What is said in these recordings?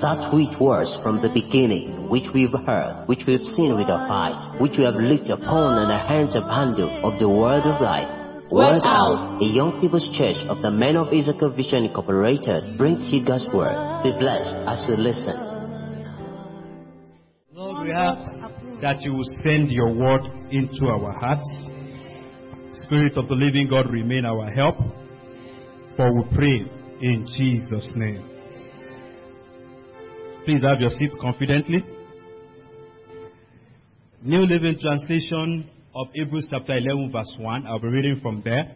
That which was from the beginning, which we've heard, which we've seen with our eyes, which we have looked upon, and our hands have handled of the word of life. Word Out, a young people's church of the Men of Issachar Vision Incorporated, brings you God's word. Be blessed as you listen. Lord, we ask that you will send your word into our hearts. Spirit of the living God, remain our help. For we pray in Jesus' name. Please have your seats confidently. New Living Translation of Hebrews chapter 11 verse 1. I'll be reading from there.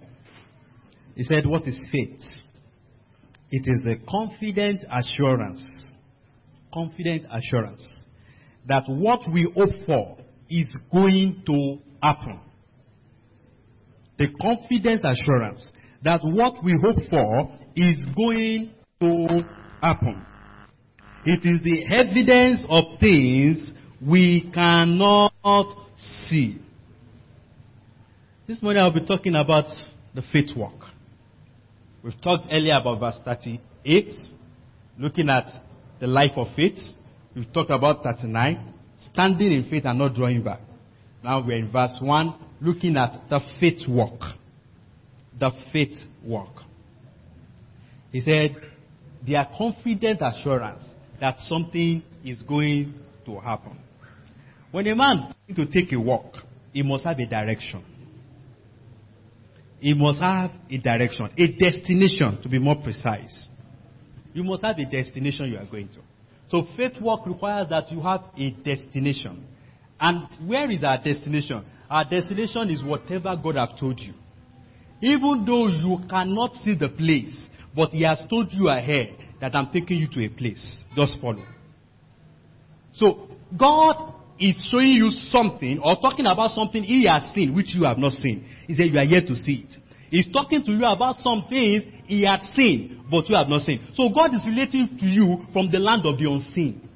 He said, what is faith? It is the confident assurance that what we hope for is going to happen. The confident assurance that what we hope for is going to happen. It is the evidence of things we cannot see. This morning I'll be talking about the faith walk. We've talked earlier about verse 38, looking at the life of faith. We've talked about 39, standing in faith and not drawing back. Now we're in verse 1, looking at the faith walk. The faith walk. He said, their confident assurance that something is going to happen. When a man is going to take a walk, he must have a direction. He must have a direction, a destination to be more precise. You must have a destination you are going to. So faith walk requires that you have a destination. And where is our destination? Our destination is whatever God has told you. Even though you cannot see the place, but He has told you ahead that I'm taking you to a place. Just follow. So God is showing you something or talking about something He has seen which you have not seen. He said you are yet to see it. He's talking to you about some things He has seen but you have not seen. So God is relating to you from the land of the unseen.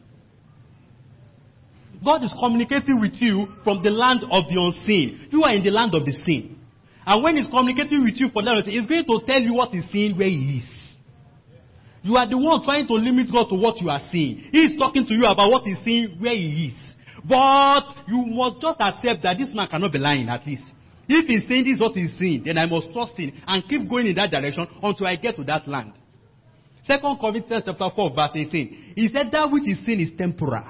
God is communicating with you from the land of the unseen. You are in the land of the seen. And when He's communicating with you from the land of the seen, He's going to tell you what He's seeing where He is. You are the one trying to limit God to what you are seeing. He is talking to you about what He's seeing where He is. But you must just accept that this man cannot be lying at least. If he's saying this is what he's seeing, then I must trust Him and keep going in that direction until I get to that land. 2 Corinthians chapter 4 verse 18. He said that which is seen is temporal.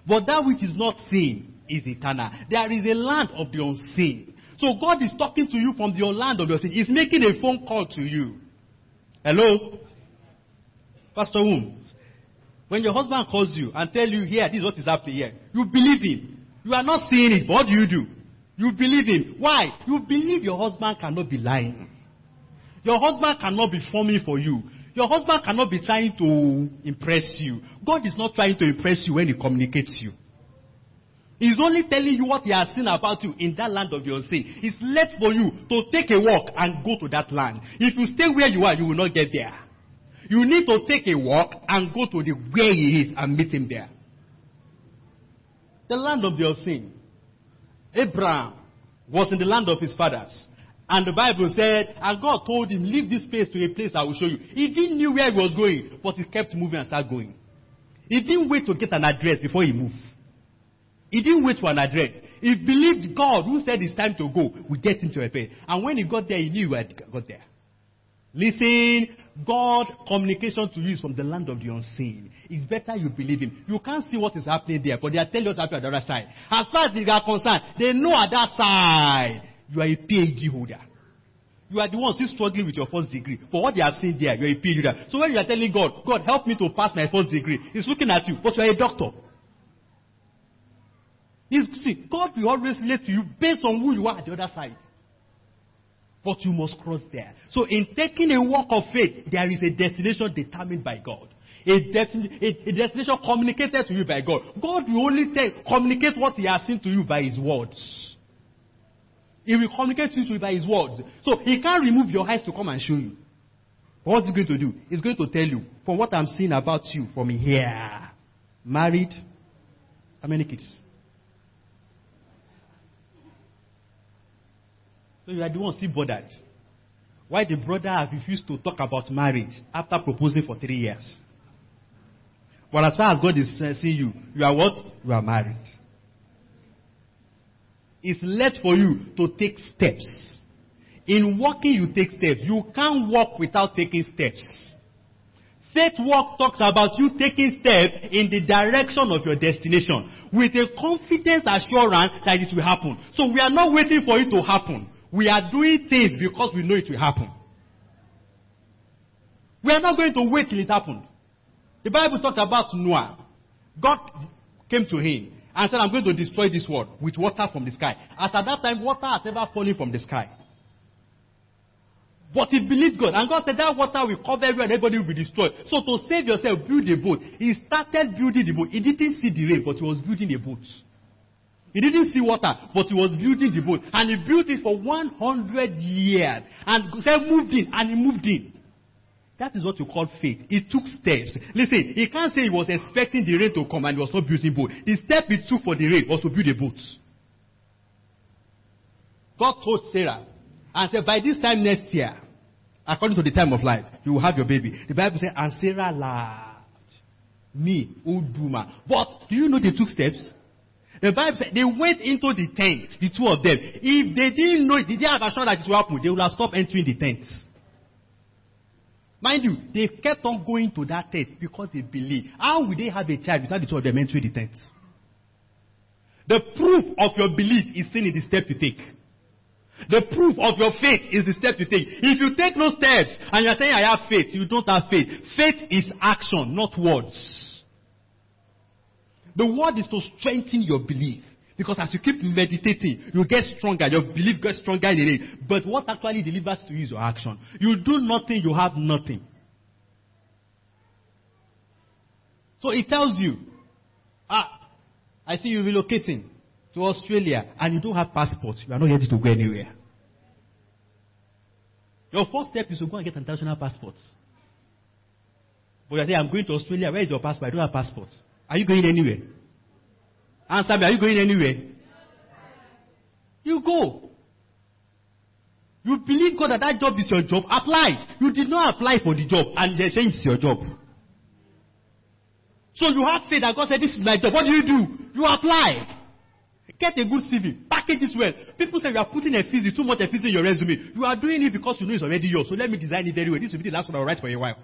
But that which is not seen is eternal. There is a land of the unseen. So God is talking to you from the land of the unseen. He's making a phone call to you. Hello? Pastor Holmes, when your husband calls you and tells you, here, this is what is happening here, you believe him. You are not seeing it, but what do? You believe him. Why? You believe your husband cannot be lying. Your husband cannot be forming for you. Your husband cannot be trying to impress you. God is not trying to impress you when He communicates you. He's only telling you what He has seen about you in that land of the unseen. It's left for you to take a walk and go to that land. If you stay where you are, you will not get there. You need to take a walk and go to the where He is and meet Him there. The land of the unseen. Abraham was in the land of his fathers. And the Bible said, and God told him, leave this place to a place I will show you. He didn't know where he was going, but he kept moving and started going. He didn't wait to get an address before he moved. He didn't wait for an address. He believed God, who said it's time to go, will get him to a place. And when he got there, he knew he had got there. Listen, God communication to you is from the land of the unseen. It's better you believe Him. You can't see what is happening there, but they are telling you what's happening at the other side. As far as they are concerned, they know at that side, you are a PhD holder. You are the one still struggling with your first degree. But what they have seen there, you are a PhD holder. So when you are telling God, God, help me to pass my first degree, He's looking at you, but you are a doctor. God will always relate to you based on who you are at the other side. But you must cross there. So in taking a walk of faith, there is a destination determined by God. A destination communicated to you by God. God will only communicate what He has seen to you by His words. He will communicate to you by His words. So He can't remove your eyes to come and show you. What's He going to do? He's going to tell you, from what I'm seeing about you from here, married, how many kids? So you are the one still bothered. Why the brother has refused to talk about marriage after proposing for 3 years? But as far as God is seeing you, you are what? You are married. It's left for you to take steps. In walking, you take steps. You can't walk without taking steps. Faith walk talks about you taking steps in the direction of your destination with a confident assurance that it will happen. So we are not waiting for it to happen. We are doing things because we know it will happen. We are not going to wait till it happened. The Bible talked about Noah. God came to him and said, I'm going to destroy this world with water from the sky. As at that time, water had never fallen from the sky. But he believed God. And God said that water will cover everywhere and everybody will be destroyed. So to save yourself, build a boat. He started building the boat. He didn't see the rain, but he was building a boat. He didn't see water, but he was building the boat. And he built it for 100 years. And said moved in, and he moved in. That is what you call faith. He took steps. Listen, he can't say he was expecting the rain to come and he was not building a boat. The step he took for the rain was to build a boat. God told Sarah, and said, by this time next year, according to the time of life, you will have your baby. The Bible said, and Sarah laughed. Me, Uduma. But do you know they took steps? The Bible said they went into the tent, the two of them. If they didn't know it, they didn't have assurance that it will happen, they would have stopped entering the tent. Mind you, they kept on going to that tent because they believed. How would they have a child without the two of them entering the tent? The proof of your belief is seen in the step you take. The proof of your faith is the step you take. If you take no steps and you are saying, I have faith, you don't have faith. Faith is action, not words. The word is to strengthen your belief. Because as you keep meditating, you get stronger. Your belief gets stronger in it. But what actually delivers to you is your action. You do nothing, you have nothing. So it tells you, I see you relocating to Australia and you don't have passport. You are not ready to go anywhere. Your first step is to go and get an international passport. But you say, I'm going to Australia. Where is your passport? I don't have passport. Are you going anywhere? Answer me, are you going anywhere? You go. You believe God that job is your job. Apply. You did not apply for the job and they say it's your job. So you have faith that God said, this is my job. What do? You apply. Get a good CV. Package it well. People say you are putting Ephesus, too much Ephesus in your resume. You are doing it because you know it's already yours. So let me design it very well. This will be the last one I will write for a while.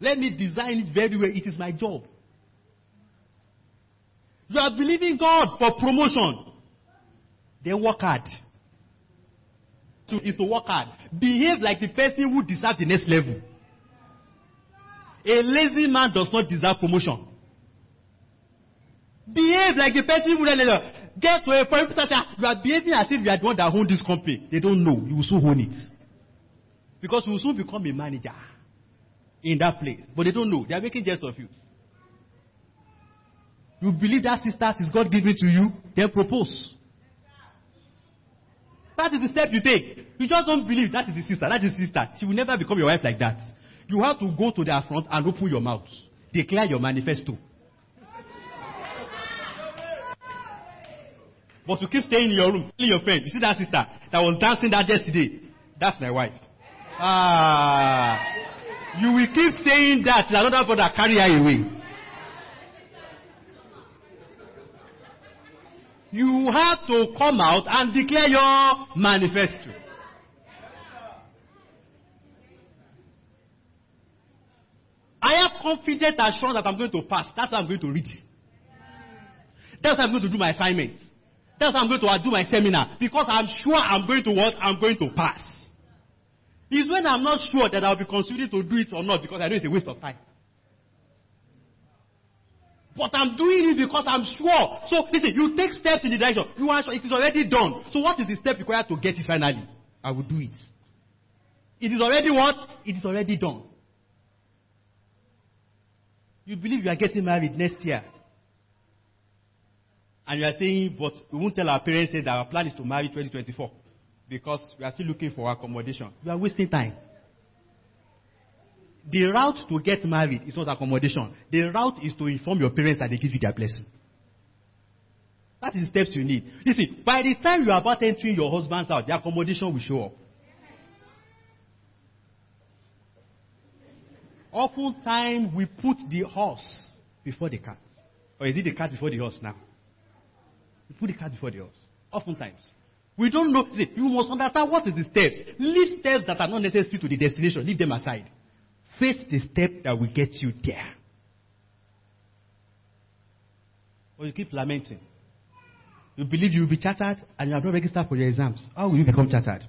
Let me design it very well. It is my job. You are believing God for promotion. Then work hard. Is to work hard. Behave like the person who deserves the next level. A lazy man does not deserve promotion. Behave like the person who get to a point you are behaving as if you are the one that owns this company. They don't know. You will soon own it. Because you will soon become a manager in that place. But they don't know. They are making jest of you. You believe that sisters is God giving to you, then propose. That is the step you take. You just don't believe that is the sister. That is the sister. She will never become your wife like that. You have to go to their front and open your mouth. Declare your manifesto. But you keep staying in your room, telling your friend, you see that sister that was dancing that yesterday? That's my wife. You will keep saying that till another brother carry her away. You have to come out and declare your manifesto. I have confident assurance that I'm going to pass. That's why I'm going to read. That's why I'm going to do my assignment. That's why I'm going to do my seminar. Because I'm sure I'm going to what? I'm going to pass. It's when I'm not sure that I'll be considering to do it or not because I know it's a waste of time. But I'm doing it because I'm sure. So listen, you take steps in the direction. You are sure it is already done. So what is the step required to get it finally? I will do it. It is already what? It is already done. You believe you are getting married next year. And you are saying, but we won't tell our parents that our plan is to marry 2024. Because we are still looking for accommodation. You are wasting time. The route to get married is not accommodation. The route is to inform your parents that they give you their blessing. That is the steps you need. You see, by the time you are about entering your husband's house, the accommodation will show up. Oftentimes we put the horse before the cat. Or is it the cat before the horse now? We put the cat before the horse. Oftentimes. We don't know. See, you must understand what is the steps. Leave steps that are not necessary to the destination. Leave them aside. Face the step that will get you there. Or you keep lamenting. You believe you will be chartered and you have not registered for your exams. How will you become chartered?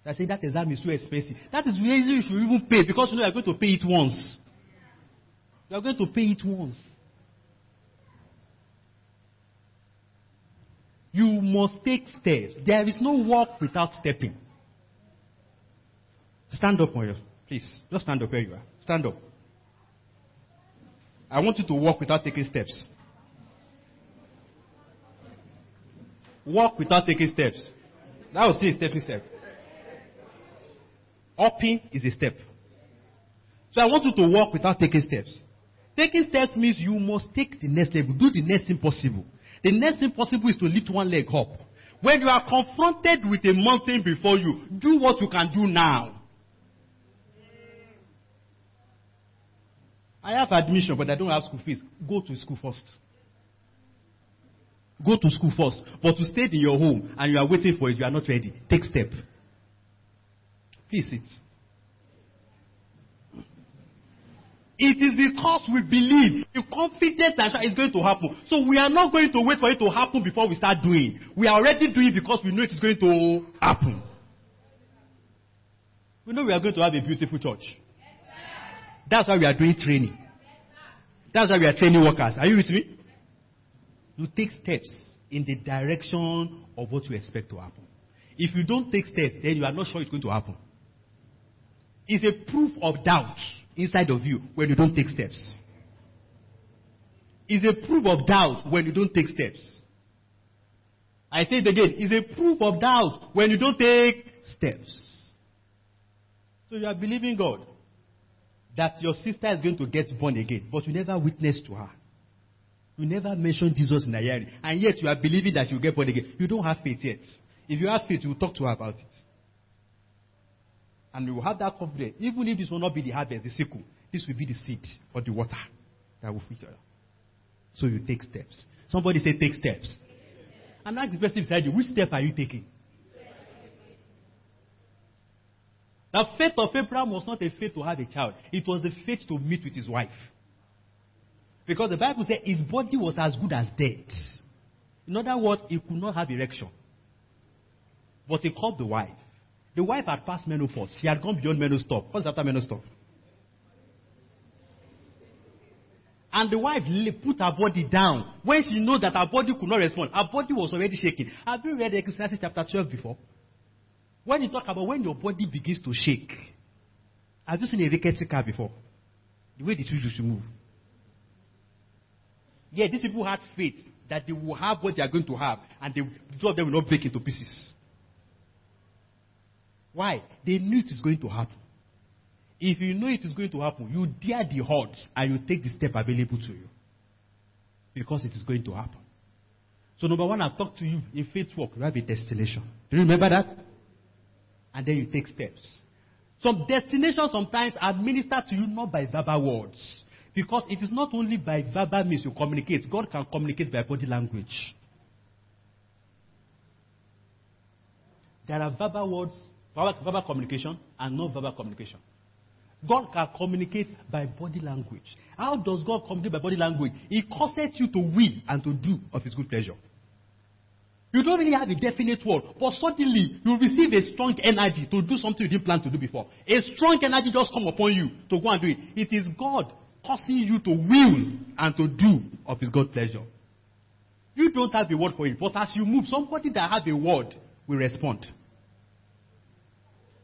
I say that exam is too expensive. That is where you should even pay because you know you are going to pay it once. You are going to pay it once. You must take steps. There is no walk without stepping. Stand up, Moyo. Please. Just stand up where you are. Stand up. I want you to walk without taking steps. Walk without taking steps. That was still a stepping step. Upping is a step. So I want you to walk without taking steps. Taking steps means you must take the next level. Do the next thing possible. The next thing possible is to lift one leg up. When you are confronted with a mountain before you, do what you can do now. I have admission, but I don't have school fees. Go to school first. Go to school first. But to stay in your home and you are waiting for it, you are not ready. Take step. Please sit. It is because we believe, the confidence that it's going to happen. So we are not going to wait for it to happen before we start doing. We are already doing it because we know it is going to happen. We know we are going to have a beautiful church. That's why we are doing training. That's why we are training workers. Are you with me? You take steps in the direction of what you expect to happen. If you don't take steps, then you are not sure it's going to happen. It's a proof of doubt inside of you when you don't take steps. It's a proof of doubt when you don't take steps. I say it again. It's a proof of doubt when you don't take steps. So you are believing God that your sister is going to get born again, but you never witnessed to her. You never mentioned Jesus in a hearing, and yet you are believing that she will get born again. You don't have faith yet. If you have faith, you will talk to her about it. And you will have that confidence. Even if this will not be the harvest, the sickle, this will be the seed or the water that will feed you. So you take steps. Somebody say, take steps. And ask the person beside you, which step are you taking? The faith of Abraham was not a faith to have a child. It was a faith to meet with his wife. Because the Bible said his body was as good as dead. In other words, he could not have erection. But he called the wife. The wife had passed menopause. She had gone beyond menopause. What's after menopause? And the wife put her body down. When she knows that her body could not respond, her body was already shaking. Have you read Ecclesiastes chapter 12 before? When you talk about when your body begins to shake, have you seen a rickety car before? The way the wheels used to move. Yeah, these people had faith that they will have what they are going to have, and the two of them will not break into pieces. Why? They knew it is going to happen. If you know it is going to happen, you dare the odds and you take the step available to you. Because it is going to happen. So number one, I've talked to you in faith walk. You have a destination. Do you remember that? And then you take steps. Some destinations sometimes are ministered to you not by verbal words. Because it is not only by verbal means you communicate. God can communicate by body language. There are verbal words, verbal communication, and non-verbal communication. God can communicate by body language. How does God communicate by body language? He causes you to will and to do of His good pleasure. You don't really have a definite word, but suddenly you receive a strong energy to do something you didn't plan to do before. A strong energy just come upon you to go and do it. It is God causing you to will and to do of His good pleasure. You don't have a word for it, but as you move, somebody that has a word will respond.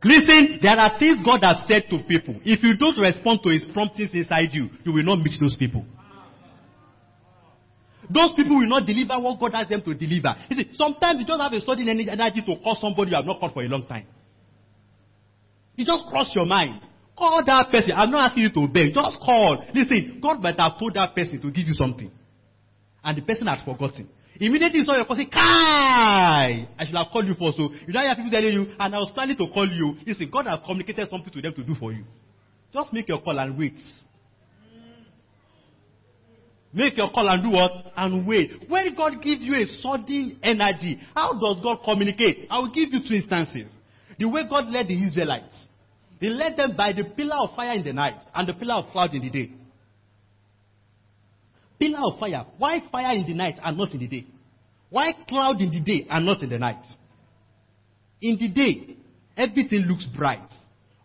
Listen, there are things God has said to people. If you don't respond to His promptings inside you, you will not meet those people. Those people will not deliver what God has them to deliver. You see, sometimes you just have a sudden energy to call somebody you have not called for a long time. You just cross your mind. Call that person. I'm not asking you to obey. Just call. Listen, God might have told that person to give you something. And the person had forgotten. Immediately you saw your call, say, Kai! I should have called you first. So you don't have people telling you, and I was planning to call you. Listen, God has communicated something to them to do for you. Just make your call and wait. Make your call and do what? And wait. When God gives you a sudden energy, how does God communicate? I will give you 2 instances. The way God led the Israelites. He led them by the pillar of fire in the night and the pillar of cloud in the day. Pillar of fire. Why fire in the night and not in the day? Why cloud in the day and not in the night? In the day, everything looks bright.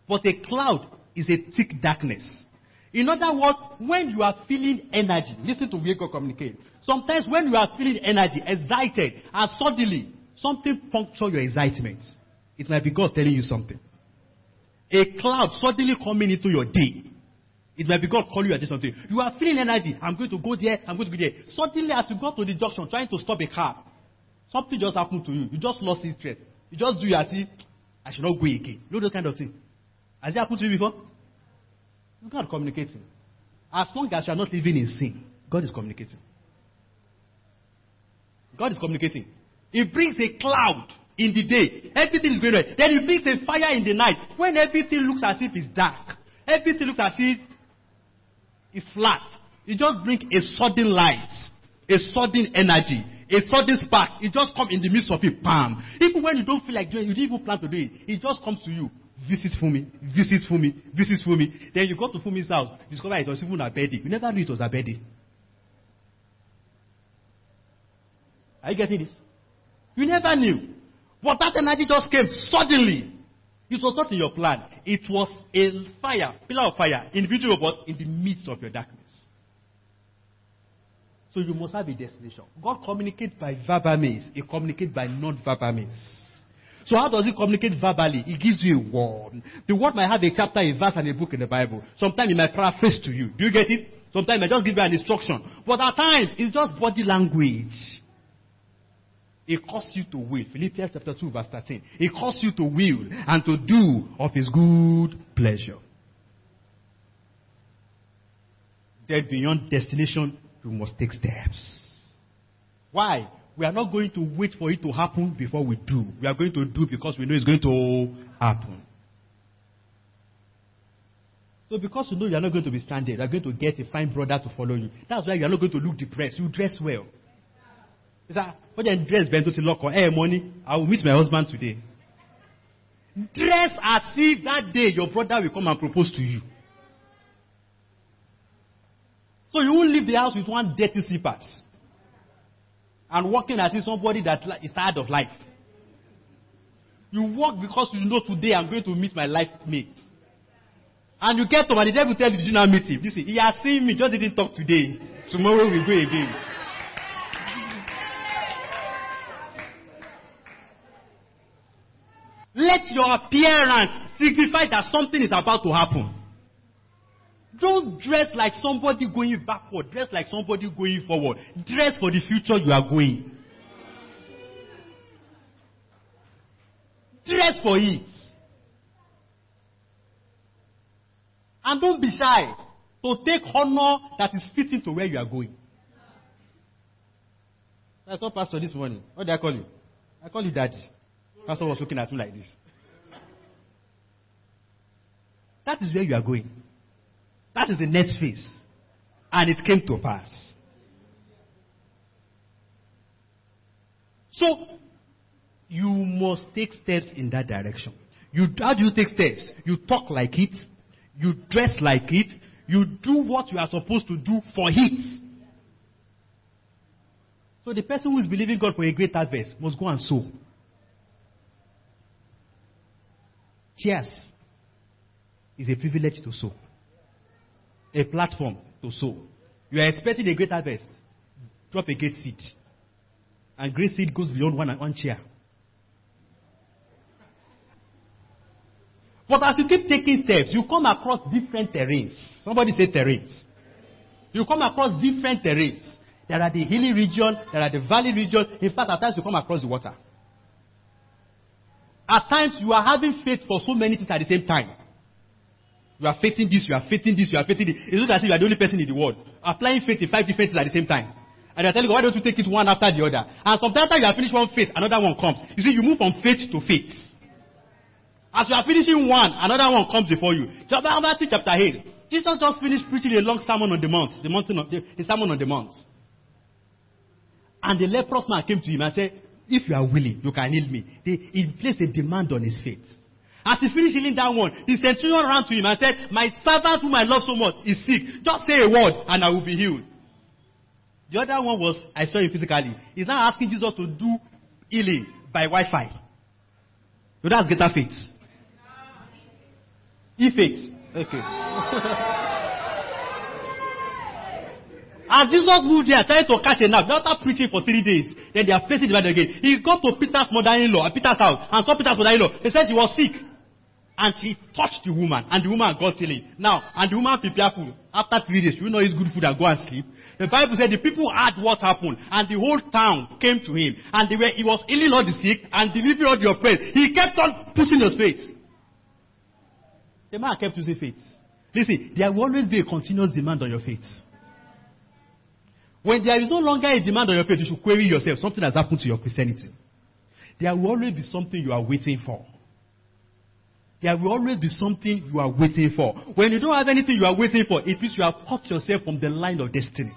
But a cloud is a thick darkness. In other words, when you are feeling energy, listen to where God communicates. Sometimes when you are feeling energy, excited, and suddenly something punctures your excitement, it might be God telling you something. A cloud suddenly coming into your day, it might be God calling you at something. You are feeling energy. I'm going to go there. I'm going to go there. Suddenly, as you go to the junction, trying to stop a car, something just happened to you. You just lost interest. You just do your thing. I should not go again. You know those kind of thing. Has it happened to you before? God communicating. As long as you are not living in sin, God is communicating. God is communicating. He brings a cloud in the day. Everything is going right. Then he brings a fire in the night. When everything looks as if it's dark, everything looks as if it's flat. He just brings a sudden light, a sudden energy, a sudden spark. It just comes in the midst of it. Bam. Even when you don't feel like doing it, you didn't even plan to do it. It just comes to you. Visit for me, visit for me, visit for me. Then you go to Fumi's house, discover it was even a birthday. You never knew it was a birthday. Are you getting this? You never knew. But that energy just came suddenly. It was not in your plan. It was a fire, pillar of fire, individual, but in the midst of your darkness. So you must have a destination. God communicates by verbal means. He communicates by non-verbal means. So how does he communicate verbally? He gives you a word. The word might have a chapter, a verse, and a book in the Bible. Sometimes he might paraphrase to you. Do you get it? Sometimes he might just give you an instruction. But at times, it's just body language. It calls you to will. Philippians chapter 2 verse 13. It calls you to will and to do of his good pleasure. Then beyond destination, you must take steps. Why? We are not going to wait for it to happen before we do. We are going to do because we know it's going to happen. So because you know you are not going to be stranded, you are going to get a fine brother to follow you. That's why you are not going to look depressed. You dress well. You say, what you dress bento to lock on? Hey, money, I will meet my husband today. Dress as if that day your brother will come and propose to you. So you won't leave the house with one dirty slippers. And walking as if somebody that is tired of life. You walk because you know today I'm going to meet my life mate. And you get home and the devil tell you, did you not meet him? Listen, he has seen me, just didn't talk today. Tomorrow we'll go again. Let your appearance signify that something is about to happen. Don't dress like somebody going backward. Dress like somebody going forward. Dress for the future you are going. Dress for it. And don't be shy to take honor that is fitting to where you are going. I saw Pastor this morning. What did I call you? I call you Daddy. Pastor was looking at me like this. That is where you are going. That is the next phase. And it came to pass. So, you must take steps in that direction. How do you take steps? You talk like it. You dress like it. You do what you are supposed to do for it. So the person who is believing God for a great harvest must go and sow. Cheers is a privilege to sow. A platform to sow. You are expecting a great harvest. Drop a great seed. And great seed goes beyond one chair. But as you keep taking steps, you come across different terrains. Somebody say terrains. You come across different terrains. There are the hilly region, there are the valley region. In fact, at times you come across the water. At times you are having faith for so many things at the same time. You are faithing this, you are faithing this, you are faithing this. It looks as if you are the only person in the world. Applying faith in 5 different things at the same time. And you are telling God, why don't you take it one after the other? And sometimes you have finished one faith, another one comes. You see, you move from faith to faith. As you are finishing one, another one comes before you. Matthew chapter 8. Jesus just finished preaching a long sermon on the mount, the Sermon on the Mount. And the leprous man came to him and said, if you are willing, you can heal me. He placed a demand on his faith. As he finished healing that one, the centurion ran to him and said, my servant whom I love so much is sick. Just say a word and I will be healed. The other one was, I saw him physically. He's now asking Jesus to do healing by Wi-Fi. So that's greater faith. E-faith. Okay. As Jesus moved there, trying to catch a nap, after preaching for 3 days, then they are facing the Bible again. He got to Peter's mother-in-law, at Peter's house, and saw Peter's mother-in-law. They said he was sick. And she touched the woman, and the woman got healing. Now, and the woman prepared food. After 3 days, you know it's good food and go and sleep. The Bible said the people heard what happened, and the whole town came to him. And he was healing all the sick and delivering all the oppressed. He kept on pushing his faith. The man kept using faith. Listen, there will always be a continuous demand on your faith. When there is no longer a demand on your faith, you should query yourself. Something has happened to your Christianity. There will always be something you are waiting for. There will always be something you are waiting for. When you don't have anything you are waiting for, it means you have cut yourself from the line of destiny.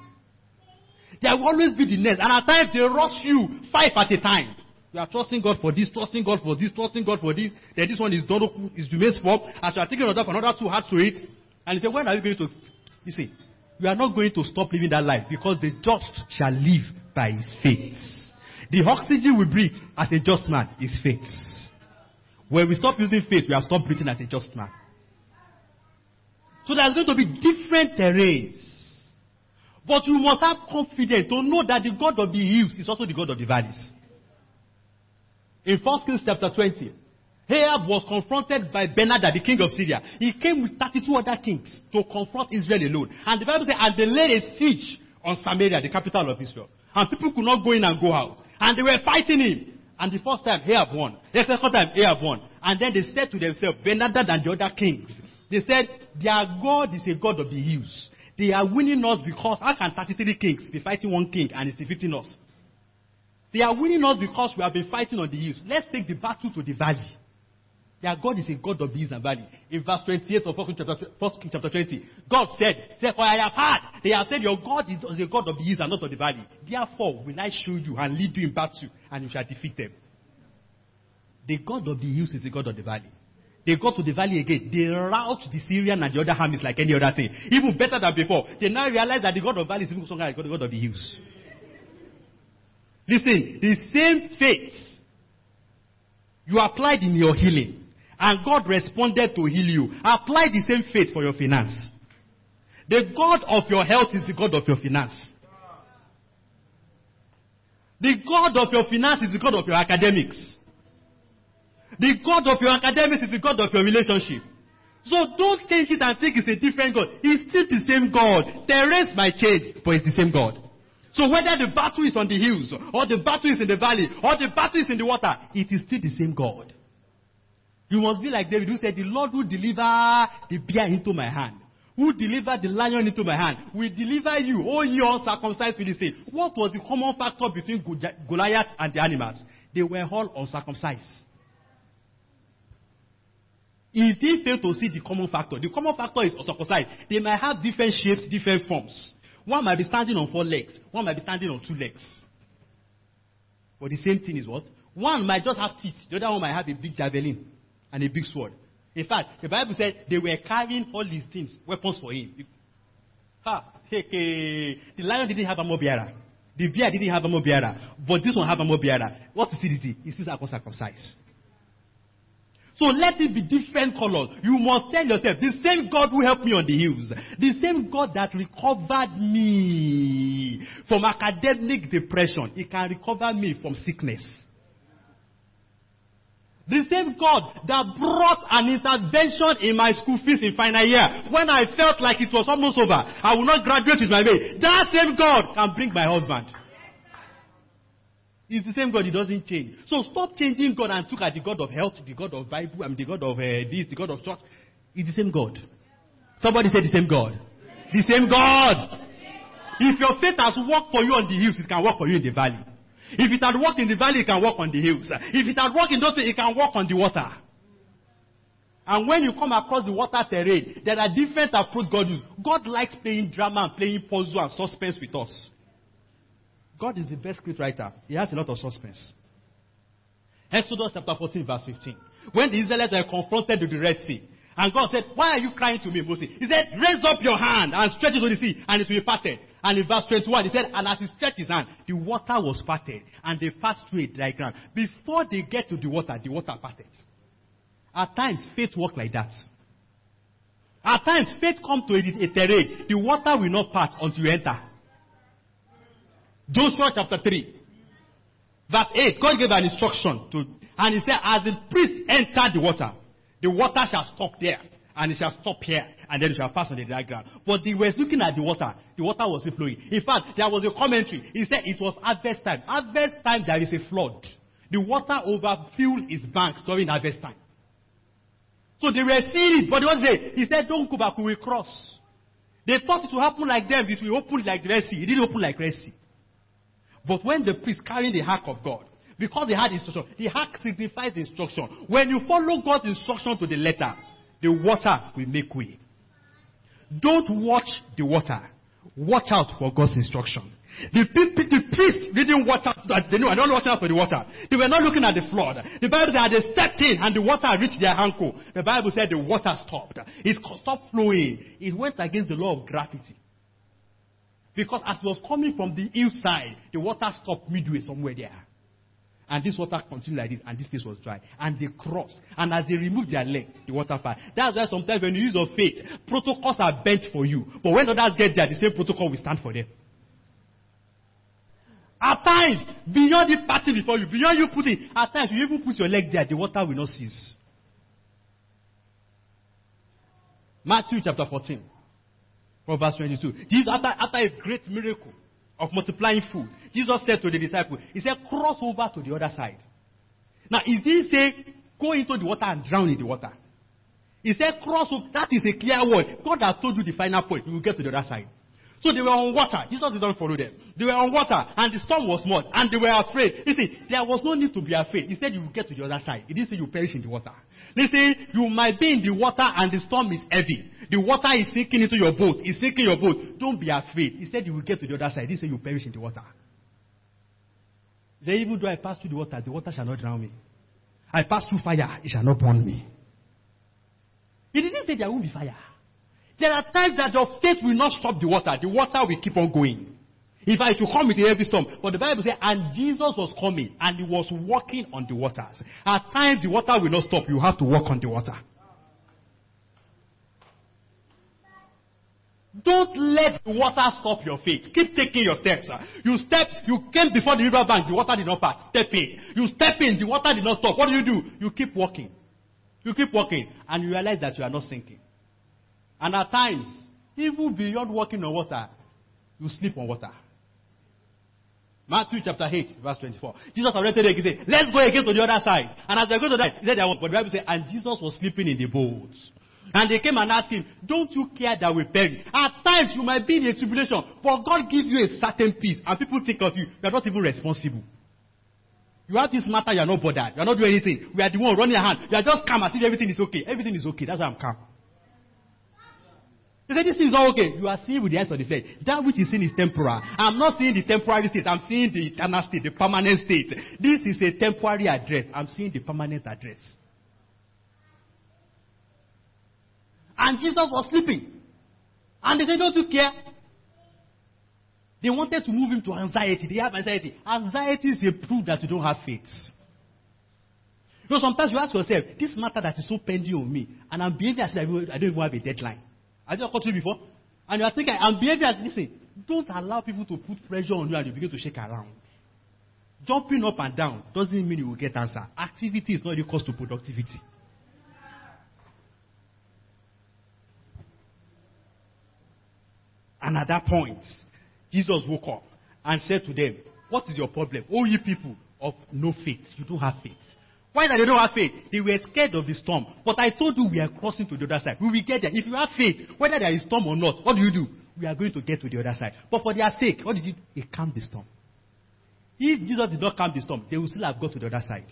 There will always be the next. And at times they rush you 5 at a time. You are trusting God for this, trusting God for this, trusting God for this. Then this one is done, is the main spot. As you are taking another 2 hearts to it. And you say, when are you going to? You see, you are not going to stop living that life because the just shall live by his faith. The oxygen we breathe as a just man is faith. When we stop using faith, we have stopped breathing as a just man. So there's going to be different terrains. But you must have confidence to know that the God of the hills is also the God of the valleys. In 1 Kings chapter 20, Ahab was confronted by Ben-Hadad, the king of Syria. He came with 32 other kings to confront Israel alone. And the Bible says, and they laid a siege on Samaria, the capital of Israel. And people could not go in and go out. And they were fighting him. And the first time, Ahab won. The second time, Ahab won. And then they said to themselves, Ben-Hadad and the other kings, they said, their God is a God of the hills. They are winning us because how can 33 kings be fighting one king and it's defeating us? They are winning us because we have been fighting on the hills. Let's take the battle to the valley. Their God is a God of the hills and valley. In verse 28 of 1 Kings chapter 20, God said, for I have heard, they have said your God is a God of the hills and not of the valley. Therefore will I show you and lead you in battle, and you shall defeat them. The God of the hills is the God of the valley. They go to the valley again. They rout the Syrian and the other armies like any other thing. Even better than before. They now realize that the God of the valley is even stronger than the God of the hills. Listen, the same faith you applied in your healing, and God responded to heal you. Apply the same faith for your finance. The God of your health is the God of your finance. The God of your finance is the God of your academics. The God of your academics is the God of your relationship. So don't change it and think it's a different God. It's still the same God. Terrains might change, but it's the same God. So whether the battle is on the hills, or the battle is in the valley, or the battle is in the water, it is still the same God. You must be like David who said, the Lord will deliver the bear into my hand. Who delivered the lion into my hand? Will deliver you, O ye uncircumcised Philistines. What was the common factor between Goliath and the animals? They were all uncircumcised. He didn't fail to see the common factor. The common factor is uncircumcised. They might have different shapes, different forms. One might be standing on 4 legs. One might be standing on 2 legs. But the same thing is what? One might just have teeth. The other one might have a big javelin and a big sword. In fact, the Bible said they were carrying all these things, weapons for him. The lion didn't have armor bearer. The bear didn't have armor bearer. But this one have armor bearer. What is it? It's still uncircumcised. So let it be different colors. You must tell yourself, the same God who helped me on the hills, the same God that recovered me from academic depression, He can recover me from sickness. The same God that brought an intervention in my school fees in final year when I felt like it was almost over. I will not graduate with my mate. That same God can bring my husband. It's the same God. He doesn't change. So stop changing God and look at the God of health, the God of Bible, the God of this, the God of church. It's the same God. Somebody say the same God. The same God. If your faith has worked for you on the hills, it can work for you in the valley. If it had worked in the valley, it can work on the hills. If it had worked in those things, it can work on the water. And when you come across the water terrain, there are different approaches God uses. God likes playing drama and playing puzzle and suspense with us. God is the best script writer. He has a lot of suspense. Exodus chapter 14, verse 15. When the Israelites were confronted with the Red Sea, and God said, why are you crying to me, Moses? He said, raise up your hand and stretch it to the sea, and it will be parted. And in verse 21, he said, and as he stretched his hand, the water was parted, and they passed through a dry ground. Before they get to the water parted. At times, faith works like that. At times, faith comes to a terrain. The water will not part until you enter. Joshua chapter 3, verse 8, God gave an instruction to, and he said, as the priest entered the water shall stop there, and it shall stop here, and then it shall pass on the dry ground. But they were looking at the water was still flowing. In fact, there was a commentary. He said it was harvest time. Harvest time, there is a flood. The water overfilled its banks during harvest time. So they were seeing it, but what they? He said, don't go back, we will cross. They thought it would happen like them, it will open like the Red Sea. It didn't open like Red Sea. But when the priest carrying the ark of God, because they had instruction, the ark signifies the instruction. When you follow God's instruction to the letter, the water will make way. Don't watch the water. Watch out for God's instruction. The priests didn't watch out. They were not watching out for the water. They were not looking at the flood. The Bible said they stepped in and the water reached their ankle. The Bible said the water stopped. It stopped flowing. It went against the law of gravity. Because as it was coming from the hillside, the water stopped midway somewhere there. And this water continued like this, and this place was dry. And they crossed. And as they removed their leg, the water fell. That's why sometimes when you use your faith, protocols are bent for you. But when others get there, the same protocol will stand for them. At times, beyond the party before you, beyond you putting, at times you even put your leg there, the water will not cease. Matthew chapter 14, from verse 22. Jesus, after a great miracle of multiplying food, Jesus said to the disciples, he said, cross over to the other side. Now, he didn't say, go into the water and drown in the water. He said, cross over. That is a clear word. God has told you the final point. You will get to the other side. So they were on water. Jesus did not follow them. They were on water, and the storm was much, and they were afraid. Listen, there was no need to be afraid. He said you will get to the other side. He didn't say you perish in the water. Listen, you might be in the water, and the storm is heavy. The water is sinking into your boat. It's sinking your boat. Don't be afraid. He said you will get to the other side. He didn't say you perish in the water. He said, even though I pass through the water shall not drown me. I pass through fire, it shall not burn me. He didn't say there won't be fire. There are times that your faith will not stop the water. The water will keep on going. In fact, it will come with a heavy storm. But the Bible says, and Jesus was coming, and he was walking on the waters. At times, the water will not stop. You have to walk on the water. Don't let the water stop your faith. Keep taking your steps. You came before the river bank, the water did not pass. Step in. You step in, the water did not stop. What do? You keep walking. You keep walking, and you realize that you are not sinking. And at times, even beyond walking on water, you sleep on water. Matthew chapter 8, verse 24. Jesus already said, he said, let's go again to the other side. And as they go to that, he said, but the Bible said, and Jesus was sleeping in the boat. And they came and asked him, don't you care that we perish? At times, you might be in a tribulation, but God gives you a certain peace, and people think of you are not even responsible. You have this matter, you are not bothered. You are not doing anything. We are the one running your hand. You are just calm as if everything is okay. Everything is okay. That's why I'm calm. He said, this is not okay. You are seeing with the eyes of the flesh. That which is seen is temporal. I'm not seeing the temporary state. I'm seeing the eternal state, the permanent state. This is a temporary address. I'm seeing the permanent address. And Jesus was sleeping. And they said, don't you care? They wanted to move him to anxiety. They have anxiety. Anxiety is a proof that you don't have faith. You know, sometimes you ask yourself, this matter that is so pending on me, and I'm behaving as if I don't even have a deadline. Have you ever caught you before? And you are thinking, I'm behaving as, listen, don't allow people to put pressure on you and you begin to shake around. Jumping up and down doesn't mean you will get answer. Activity is not equal to productivity. And at that point, Jesus woke up and said to them, what is your problem? Oh, you people of no faith. You don't have faith. Why that they don't have faith? They were scared of the storm. But I told you we are crossing to the other side. We will get there. If you have faith, whether there is storm or not, what do? We are going to get to the other side. But for their sake, what did you do? He calmed the storm. If Jesus did not calm the storm, they will still have got to the other side.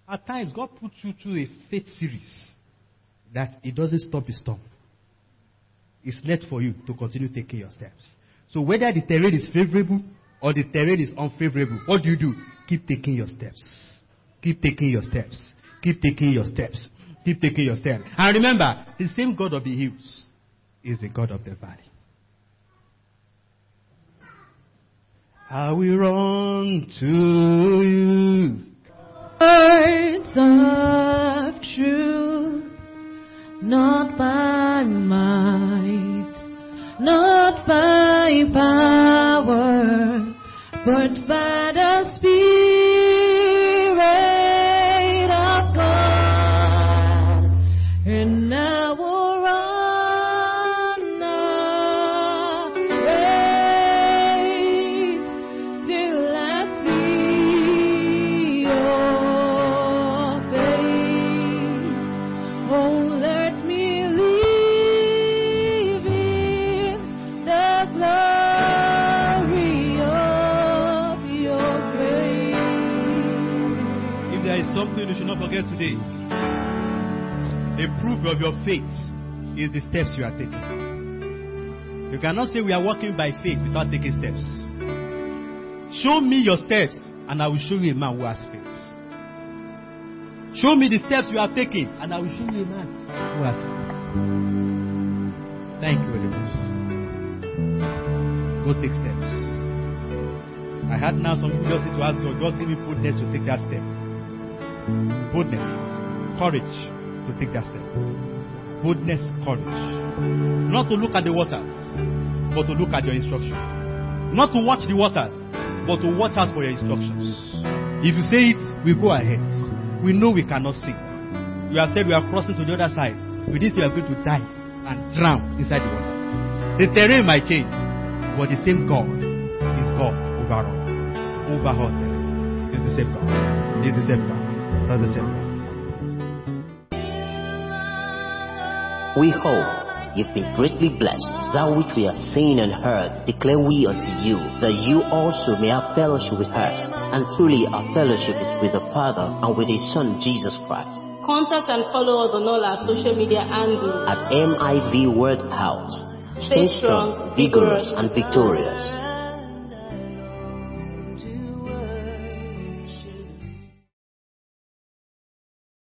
At times, God puts you through a faith series that it doesn't stop the storm. It's left for you to continue taking your steps. So whether the terrain is favorable or the terrain is unfavorable, what do? Keep taking your steps. Keep taking your steps. Keep taking your steps. Keep taking your steps. And remember, the same God of the hills is the God of the valley. I will run to you. Words of truth, not by might, not by power, but by the Spirit of God. And I will run the race till I see your face. Oh, let me live in the glory of your grace. If there is something you should not forget today, the proof of your faith is the steps you are taking. You cannot say we are walking by faith without taking steps. Show me your steps, and I will show you a man who has faith. Show me the steps you are taking, and I will show you a man who has faith. Thank you very much. Go take steps. I had now some people just need to ask God, God give me boldness to take that step. Boldness, courage to take that step. Boldness, courage. Not to look at the waters, but to look at your instruction. Not to watch the waters, but to watch out for your instructions. If you say it, we go ahead. We know we cannot sink. You have said we are crossing to the other side. With this, we are going to die and drown inside the waters. The terrain might change, but the same God is God over all. Over all terrain. It's the same God. It's the same God. Not the same God. We hope you've been greatly blessed. That which we have seen and heard, declare we unto you, that you also may have fellowship with us. And truly our fellowship is with the Father and with His Son, Jesus Christ. Contact and follow us on all our social media handles At MIV Word House. Stay strong, vigorous, and victorious.